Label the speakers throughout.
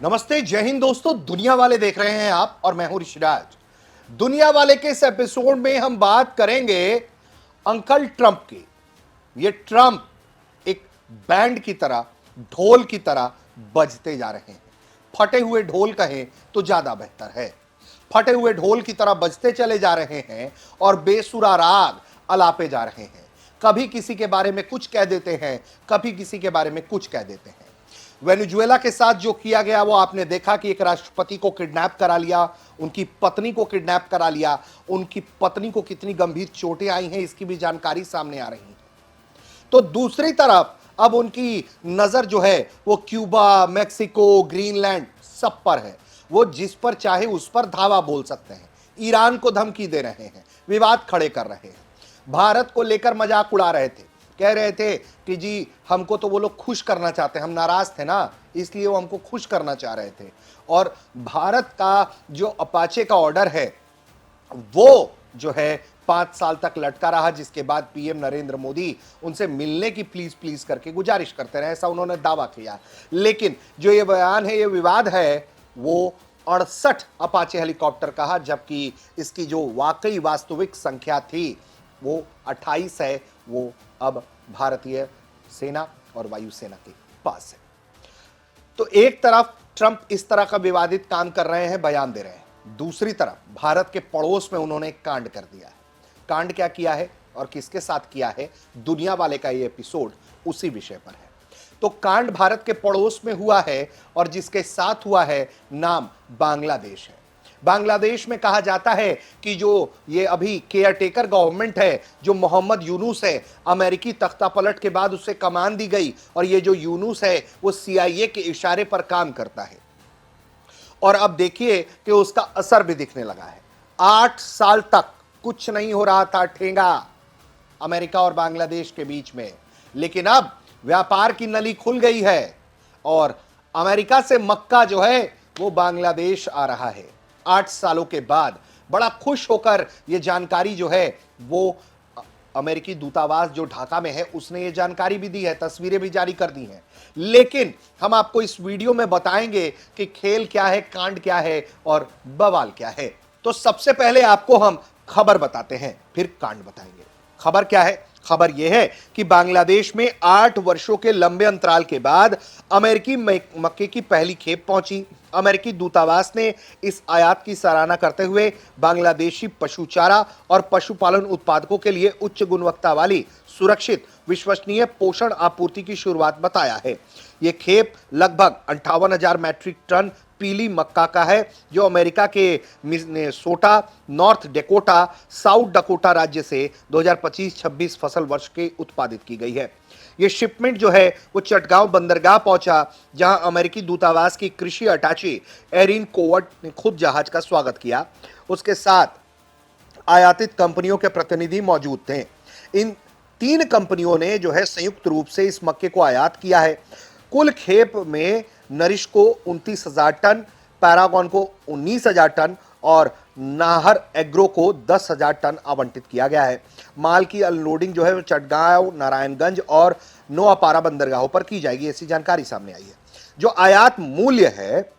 Speaker 1: नमस्ते, जय हिंद दोस्तों। दुनिया वाले देख रहे हैं आप और मैं हूं ऋषिराज। दुनिया वाले के इस एपिसोड में हम बात करेंगे अंकल ट्रंप की। ये ट्रंप एक बैंड की तरह, ढोल की तरह बजते जा रहे हैं। फटे हुए ढोल कहें तो ज्यादा बेहतर है। फटे हुए ढोल की तरह बजते चले जा रहे हैं और बेसुरा राग अलापे जा रहे हैं। कभी किसी के बारे में कुछ कह देते हैं, कभी किसी के बारे में कुछ कह देते हैं। वेनेजुएला के साथ जो किया गया वो आपने देखा कि एक राष्ट्रपति को किडनैप करा लिया, उनकी पत्नी को किडनैप करा लिया। उनकी पत्नी को कितनी गंभीर चोटें आई हैं इसकी भी जानकारी सामने आ रही है। तो दूसरी तरफ अब उनकी नजर जो है वो क्यूबा, मेक्सिको, ग्रीनलैंड सब पर है। वो जिस पर चाहे उस पर धावा बोल सकते हैं। ईरान को धमकी दे रहे हैं, विवाद खड़े कर रहे हैं, भारत को लेकर मजाक उड़ा रहे थे, कह रहे थे कि जी हमको तो वो लोग खुश करना चाहते हैं, हम नाराज थे ना इसलिए वो हमको खुश करना चाह रहे थे। और भारत का जो अपाचे का ऑर्डर है वो जो है 5 साल तक लटका रहा, जिसके बाद पीएम नरेंद्र मोदी उनसे मिलने की प्लीज प्लीज करके गुजारिश करते रहे, ऐसा उन्होंने दावा किया। लेकिन जो ये बयान है, ये विवाद है, वो 68 अपाचे हेलीकॉप्टर कहा, जबकि इसकी जो वाकई वास्तविक संख्या थी वो 28 है। वो अब भारतीय सेना और वायुसेना के पास है। तो एक तरफ ट्रंप इस तरह का विवादित काम कर रहे हैं, बयान दे रहे हैं, दूसरी तरफ भारत के पड़ोस में उन्होंने एक कांड कर दिया है। कांड क्या किया है और किसके साथ किया है, दुनिया वाले का ये एपिसोड उसी विषय पर है। तो कांड भारत के पड़ोस में हुआ है और जिसके साथ हुआ है नाम बांग्लादेश है। बांग्लादेश में कहा जाता है कि जो ये अभी केयरटेकर गवर्नमेंट है, जो मोहम्मद यूनुस है, अमेरिकी तख्तापलट के बाद उसे कमान दी गई और ये जो यूनुस है वो सीआईए के इशारे पर काम करता है। और अब देखिए कि उसका असर भी दिखने लगा है। 8 साल तक कुछ नहीं हो रहा था ठेंगा अमेरिका और बांग्लादेश के बीच में, लेकिन अब व्यापार की नली खुल गई है और अमेरिका से मक्का जो है वो बांग्लादेश आ रहा है। 8 सालों के बाद बड़ा खुश होकर ये जानकारी जो है वो अमेरिकी दूतावास जो ढाका में है उसने ये जानकारी भी दी है, तस्वीरें भी जारी कर दी हैं। लेकिन हम आपको इस वीडियो में बताएंगे कि खेल क्या है, कांड क्या है और बवाल क्या है। तो सबसे पहले आपको हम खबर बताते हैं, फिर कांड बताएंगे। खबर क्या है? खबर यह है कि बांग्लादेश में 8 वर्षों के लंबे अंतराल के बाद अमेरिकी मक्के की पहली खेप पहुंची। अमेरिकी दूतावास ने इस आयात की सराहना करते हुए बांग्लादेशी पशु चारा और पशुपालन उत्पादकों के लिए उच्च गुणवत्ता वाली, सुरक्षित, विश्वसनीय पोषण आपूर्ति की शुरुआत बताया है। यह खेप लगभग 58,000 मैट्रिक टन पीली मक्का का है, जो अमेरिका के Minnesota, north Dakota, south Dakota राज्य से 2025-26 फसल वर्ष के उत्पादित की गई है। ये शिपमेंट जो है वो चटगांव बंदरगाह पहुंचा, जहां अमेरिकी दूतावास की कृषि अटैची एरिन कोवर्ट ने खुद जहाज का स्वागत किया। उसके साथ आयातित कंपनियों के प्रतिनिधि मौजूद थे। इन 3 कंपनियों ने जो है संयुक्त रूप से इस मक्के को आयात किया है। कुल खेप में नरिश को 29,000 टन, पैरागॉन को 19,000 टन और नाहर एग्रो को 10,000 टन आवंटित किया गया है। माल की अनलोडिंग जो है वो चटगांव, नारायणगंज और नोआपारा बंदरगाहों पर की जाएगी, ऐसी जानकारी सामने आई है। जो आयात मूल्य है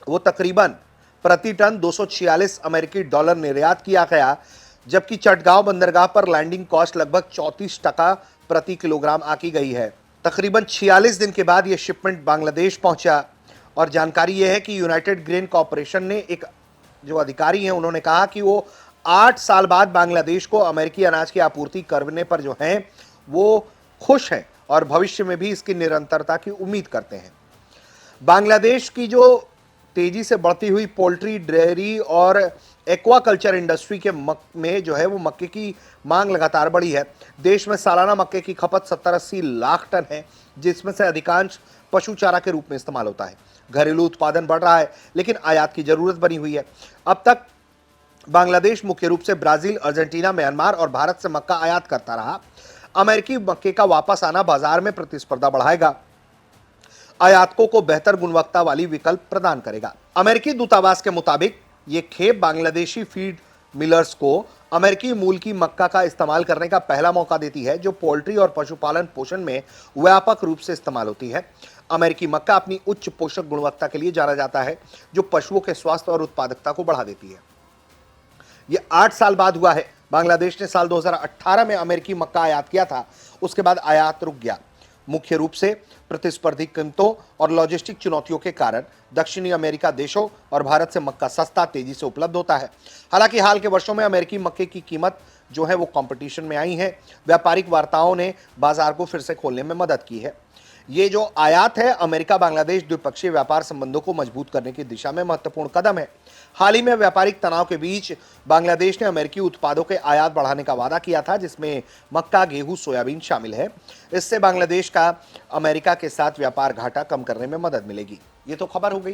Speaker 1: वो तकरीबन प्रति टन 246 अमेरिकी डॉलर निर्यात किया गया, जबकि चटगांव बंदरगाह पर लैंडिंग कॉस्ट लगभग 34% प्रति किलोग्राम आकी गई है। तकरीबन 46 दिन के बाद यह शिपमेंट बांग्लादेश पहुंचा और जानकारी यह है कि यूनाइटेड ग्रेन कॉर्पोरेशन ने एक जो अधिकारी हैं उन्होंने कहा कि वो 8 साल बाद बांग्लादेश को अमेरिकी अनाज की आपूर्ति करने पर जो हैं वो खुश हैं और भविष्य में भी इसकी निरंतरता की उम्मीद करते हैं। बांग्लादेश की जो तेजी से बढ़ती हुई पोल्ट्री, डेयरी और एक्वाकल्चर इंडस्ट्री के में जो है वो मक्के की मांग लगातार बढ़ी है। देश में सालाना मक्के की खपत 70-80 लाख टन है, जिसमें से अधिकांश पशु चारा के रूप में इस्तेमाल होता है। घरेलू उत्पादन बढ़ रहा है, लेकिन आयात की जरूरत बनी हुई है। अब तक बांग्लादेश मुख्य रूप से ब्राजील, अर्जेंटीना, म्यांमार और भारत से मक्का आयात करता रहा। अमेरिकी मक्के का वापस आना बाजार में प्रतिस्पर्धा बढ़ाएगा, आयातकों को बेहतर गुणवत्ता वाली विकल्प प्रदान करेगा। अमेरिकी दूतावास के मुताबिक ये खेप बांग्लादेशी फीड मिलर्स को अमेरिकी मूल की मक्का का इस्तेमाल करने का पहला मौका देती है, जो पोल्ट्री और पशुपालन पोषण में व्यापक रूप से इस्तेमाल होती है। अमेरिकी मक्का अपनी उच्च पोषक गुणवत्ता के लिए जाना जाता है, जो पशुओं के स्वास्थ्य और उत्पादकता को बढ़ा देती है। ये 8 साल बाद हुआ है। बांग्लादेश ने साल 2018 में अमेरिकी मक्का आयात किया था, उसके बाद आयात रुक गया। मुख्य रूप से प्रतिस्पर्धी कीमतों और लॉजिस्टिक चुनौतियों के कारण दक्षिणी अमेरिका देशों और भारत से मक्का सस्ता तेजी से उपलब्ध होता है। हालांकि हाल के वर्षों में अमेरिकी मक्के की कीमत जो है वो कंपटीशन में आई है। व्यापारिक वार्ताओं ने बाजार को फिर से खोलने में मदद की है। ये जो आयात है, अमेरिका बांग्लादेश द्विपक्षीय व्यापार संबंधों को मजबूत करने की दिशा में महत्वपूर्ण कदम है। हाल ही में व्यापारिक तनाव के बीच बांग्लादेश ने अमेरिकी उत्पादों के आयात बढ़ाने का वादा किया था, जिसमें मक्का, गेहूं, सोयाबीन शामिल है। इससे बांग्लादेश का अमेरिका के साथ व्यापार घाटा कम करने में मदद मिलेगी। ये तो खबर हो गई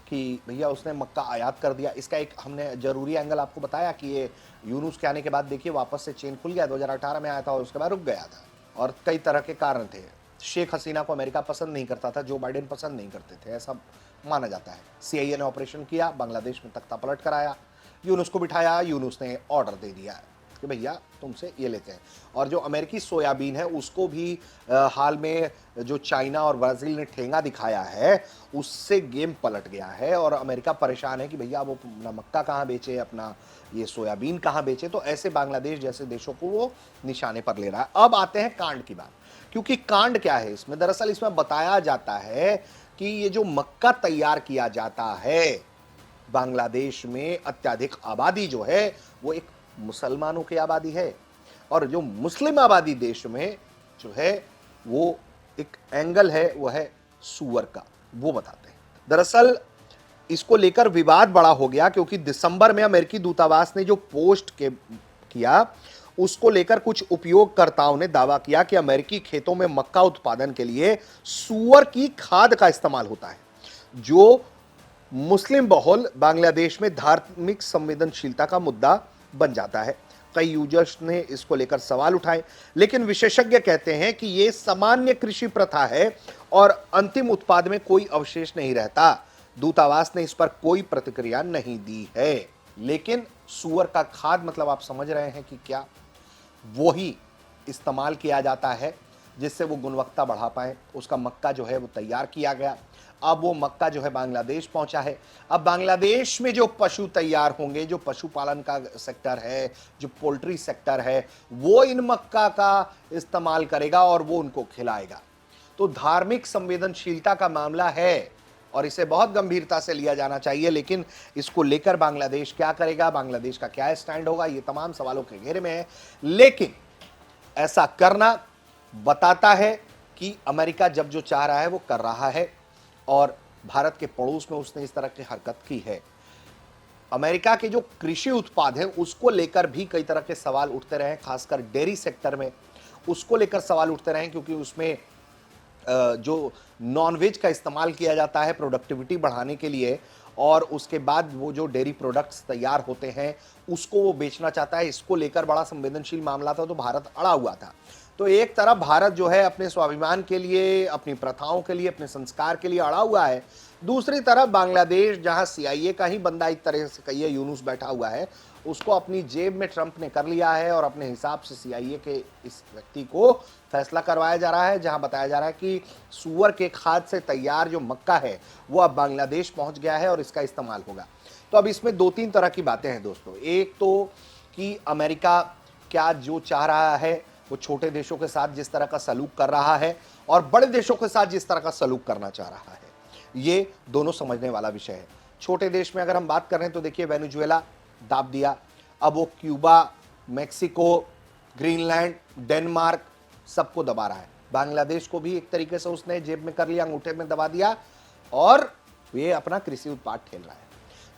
Speaker 1: कि भैया उसने मक्का आयात कर दिया। इसका एक हमने जरूरी एंगल आपको बताया कि ये यूनुस के आने के बाद देखिए वापस से चेन खुल गया। 2018 में आया था और उसके बाद रुक गया था, और कई तरह के कारण थे। शेख हसीना को अमेरिका पसंद नहीं करता था, जो बाइडेन पसंद नहीं करते थे, ऐसा माना जाता है। सीआईए ने ऑपरेशन किया, बांग्लादेश में तख्ता पलट कराया, यूनुस को बिठाया, यूनुस ने ऑर्डर दे दिया कि भैया तुमसे ये लेते हैं। और जो अमेरिकी सोयाबीन है उसको भी हाल में जो चाइना और ब्राज़ील ने ठेंगा दिखाया है, उससे गेम पलट गया है और अमेरिका परेशान है कि भैया वो अपना मक्का कहाँ बेचे, अपना ये सोयाबीन कहाँ बेचे। तो ऐसे बांग्लादेश जैसे देशों को वो निशाने पर ले रहा है। अब आते हैं कांड की बात, क्योंकि कांड क्या है इसमें, दरअसल इसमें बताया जाता है कि ये जो मक्का तैयार किया जाता है, बांग्लादेश में अत्यधिक आबादी जो है वो एक मुसलमानों की आबादी है, और जो मुस्लिम आबादी देश में जो है वो एक एंगल है, वो है सुअर का। वो बताते हैं दरअसल इसको लेकर विवाद बड़ा हो गया, क्योंकि दिसंबर में अमेरिकी दूतावास ने जो पोस्ट किया उसको लेकर कुछ उपयोगकर्ताओं ने दावा किया कि अमेरिकी खेतों में मक्का उत्पादन के लिए सुअर की खाद का इस्तेमाल होता है, जो मुस्लिम बहुल बांग्लादेश में धार्मिक संवेदनशीलता का मुद्दा बन जाता है। कई यूजर्स ने इसको लेकर सवाल उठाए, लेकिन विशेषज्ञ कहते हैं कि यह सामान्य कृषि प्रथा है और अंतिम उत्पाद में कोई अवशेष नहीं रहता। दूतावास ने इस पर कोई प्रतिक्रिया नहीं दी है, लेकिन सुअर का खाद मतलब आप समझ रहे हैं कि क्या वो ही इस्तेमाल किया जाता है जिससे वो गुणवत्ता बढ़ा पाए। उसका मक्का जो है वो तैयार किया गया, अब वो मक्का जो है बांग्लादेश पहुंचा है। अब बांग्लादेश में जो पशु तैयार होंगे, जो पशुपालन का सेक्टर है, जो पोल्ट्री सेक्टर है, वो इन मक्का का इस्तेमाल करेगा और वो उनको खिलाएगा। तो धार्मिक संवेदनशीलता का मामला है और इसे बहुत गंभीरता से लिया जाना चाहिए, लेकिन इसको लेकर बांग्लादेश क्या करेगा, बांग्लादेश का क्या स्टैंड होगा, ये तमाम सवालों के घेरे में है। लेकिन ऐसा करना बताता है कि अमेरिका जब जो चाह रहा है वो कर रहा है, और भारत के पड़ोस में उसने इस तरह की हरकत की है। अमेरिका के जो कृषि उत्पाद हैं उसको लेकर भी कई तरह के सवाल उठते रहे, खासकर डेयरी सेक्टर में उसको लेकर सवाल उठते रहे, क्योंकि उसमें जो नॉनवेज का इस्तेमाल किया जाता है प्रोडक्टिविटी बढ़ाने के लिए, और उसके बाद वो जो डेयरी प्रोडक्ट्स तैयार होते हैं उसको वो बेचना चाहता है। इसको लेकर बड़ा संवेदनशील मामला था, तो भारत अड़ा हुआ था। तो एक तरफ भारत जो है अपने स्वाभिमान के लिए, अपनी प्रथाओं के लिए, अपने संस्कार के लिए अड़ा हुआ है, दूसरी तरफ बांग्लादेश जहां सीआईए का ही बंदा एक तरह से कहिए यूनुस बैठा हुआ है, उसको अपनी जेब में ट्रंप ने कर लिया है और अपने हिसाब से सीआईए के इस व्यक्ति को फैसला करवाया जा रहा है, जहां बताया जा रहा है कि सुअर के खाद से तैयार जो मक्का है वो अब बांग्लादेश पहुंच गया है और इसका इस्तेमाल होगा। तो अब इसमें दो तीन तरह की बातें हैं दोस्तों। एक तो कि अमेरिका क्या जो चाह रहा है वो छोटे देशों के साथ जिस तरह का सलूक कर रहा है और बड़े देशों के साथ जिस तरह का सलूक करना चाह रहा है, ये दोनों समझने वाला विषय है। छोटे देश में अगर हम बात कर रहे हैं तो देखिए वेनेजुएला दाब दिया, अब वो क्यूबा, मेक्सिको, ग्रीनलैंड, डेनमार्क सबको दबा रहा है। बांग्लादेश को भी एक तरीके से उसने जेब में कर लिया, अंगूठे में दबा दिया, और ये अपना कृषि उत्पाद ठेल रहा है।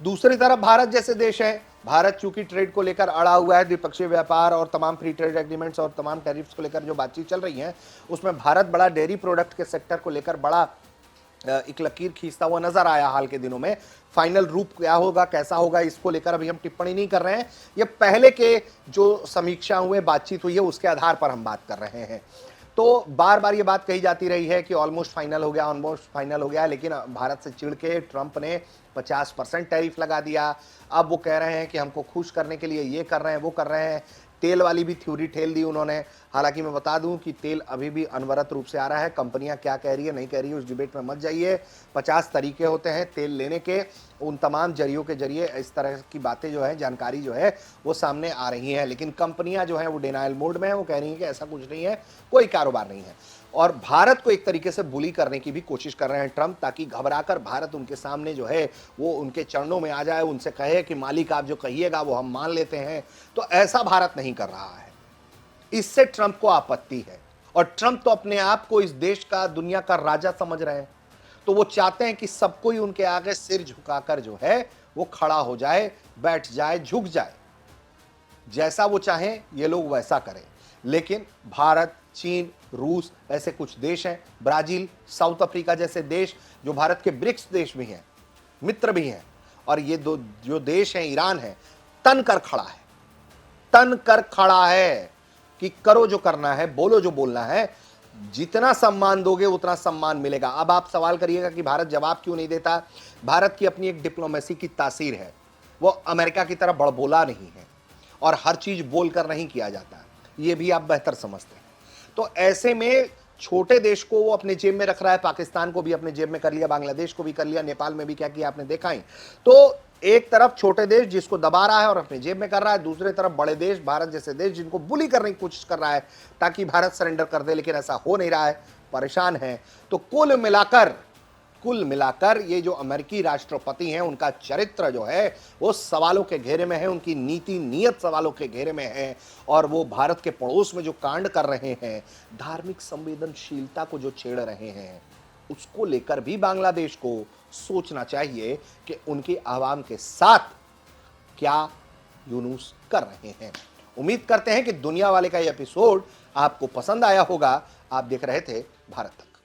Speaker 1: दूसरी तरफ भारत जैसे देश है, भारत चूंकि ट्रेड को लेकर अड़ा हुआ है, द्विपक्षीय व्यापार और तमाम फ्री ट्रेड एग्रीमेंट्स और तमाम टैरिफ्स को लेकर जो बातचीत चल रही है उसमें भारत बड़ा डेयरी प्रोडक्ट के सेक्टर को लेकर बड़ा एक लकीर खींचता हुआ नजर आया हाल के दिनों में। फाइनल रूप क्या होगा, कैसा होगा, इसको लेकर अभी हम टिप्पणी नहीं कर रहे हैं। ये पहले के जो समीक्षा हुए, बातचीत हुई है, उसके आधार पर हम बात कर रहे हैं। तो बार बार ये बात कही जाती रही है कि ऑलमोस्ट फाइनल हो गया, ऑलमोस्ट फाइनल हो गया, लेकिन भारत से चिढ़ के ट्रंप ने 50% टैरिफ लगा दिया। अब वो कह रहे हैं कि हमको खुश करने के लिए ये कर रहे हैं, वो कर रहे हैं। तेल वाली भी थ्योरी ठेल दी उन्होंने। हालांकि मैं बता दूं कि तेल अभी भी अनवरत रूप से आ रहा है। कंपनियां क्या कह रही है, नहीं कह रही है, उस डिबेट में मत जाइए। 50 तरीके होते हैं तेल लेने के। उन तमाम जरियों के जरिए इस तरह की बातें जो है, जानकारी जो है वो सामने आ रही है। लेकिन कंपनियां जो है वो डिनायल मोड में है। वो कह रही हैं कि ऐसा कुछ नहीं है, कोई कारोबार नहीं है। और भारत को एक तरीके से बुली करने की भी कोशिश कर रहे हैं ट्रंप, ताकि घबराकर भारत उनके सामने जो है वो उनके चरणों में आ जाए, उनसे कहे कि मालिक आप जो कहिएगा वो हम मान लेते हैं। तो ऐसा भारत नहीं कर रहा है। इससे ट्रंप को आपत्ति है। और ट्रंप तो अपने आप को इस देश का, दुनिया का राजा समझ रहे हैं। तो वो चाहते हैं कि सब कोई उनके आगे सिर झुकाकर जो है वो खड़ा हो जाए, बैठ जाए, झुक जाए। जैसा वो चाहें ये लोग वैसा करें। लेकिन भारत, चीन, रूस ऐसे कुछ देश हैं, ब्राजील, साउथ अफ्रीका जैसे देश जो भारत के ब्रिक्स देश भी हैं, मित्र भी हैं, और ये दो जो देश हैं, ईरान है, तन कर खड़ा है। तन कर खड़ा है कि करो जो करना है, बोलो जो बोलना है, जितना सम्मान दोगे उतना सम्मान मिलेगा। अब आप सवाल करिएगा कि भारत जवाब क्यों नहीं देता। भारत की अपनी एक डिप्लोमेसी की तासीर है। वो अमेरिका की तरह बड़बोला नहीं है और हर चीज बोलकर नहीं किया जाता। ये भी आप बेहतर समझते हैं। तो ऐसे में छोटे देश को वो अपने जेब में रख रहा है। पाकिस्तान को भी अपने जेब में कर लिया, बांग्लादेश को भी कर लिया, नेपाल में भी क्या किया आपने देखा ही। तो एक तरफ छोटे देश जिसको दबा रहा है और अपने जेब में कर रहा है, दूसरे तरफ बड़े देश, भारत जैसे देश, जिनको बुली करने की कोशिश कर रहा है ताकि भारत सरेंडर कर दे, लेकिन ऐसा हो नहीं रहा है, परेशान है। तो कुल मिलाकर ये जो अमेरिकी राष्ट्रपति हैं, उनका चरित्र जो है वो सवालों के घेरे में है, उनकी नीति नीयत सवालों के घेरे में है। और वो भारत के पड़ोस में जो कांड कर रहे हैं, धार्मिक संवेदनशीलता को जो छेड़ रहे हैं, उसको लेकर भी बांग्लादेश को सोचना चाहिए कि उनकी आवाम के साथ क्या यूनुस कर रहे हैं। उम्मीद करते हैं कि दुनिया वाले का ये एपिसोड आपको पसंद आया होगा। आप देख रहे थे भारत तक।